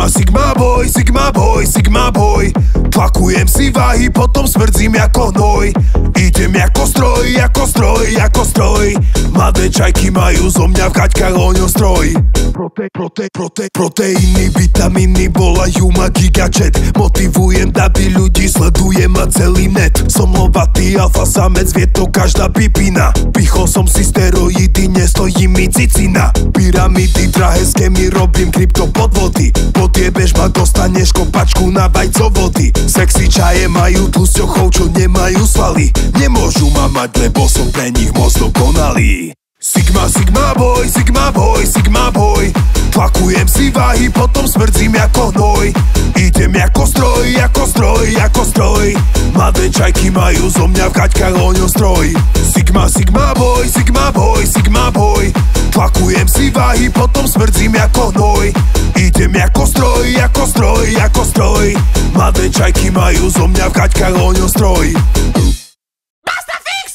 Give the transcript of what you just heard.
Sigma boy, Sigma boy, Sigma boy. Tlakujem si váhy, potom smrdzím jako hnoj. Idem jako stroj, jako stroj, jako stroj. Mladé čajky majú zo mňa v gaťkách ohňostroj. Proteíny, vitamíny volajú ma gigačet. Motivujem davy ľudí, sledujem ma celý net. Som lovatý alfa samec, vie to každá pipina. Pichol som si steroidy, nestojí mi cicina. Pyramidy, drahé skémy, robím kryptopodvody. Podjebeš ma, dostaneš kopačku na vajcovody. Sexy čaje majú tlusťochov, čo nemajú svaly. Nemôžu ma mať, lebo som pre nich moc dokonalý. Sigma, Sigma boy, Sigma boy, Sigma boy. Tlakujem si váhy, potom smrdzím jako hnoj. Idem jako stroj, jako stroj, jako stroj. Mladé čajky majú zo mňa v gaťkách ohňostroj. Sigma, Sigma boy, Sigma boy, Sigma boy. Tlakujem si váhy, potom smrdzím jako hnoj. Idem jako stroj, jako stroj, jako stroj. Mladé čajky majú zo mňa v gaťkách ohňostroj.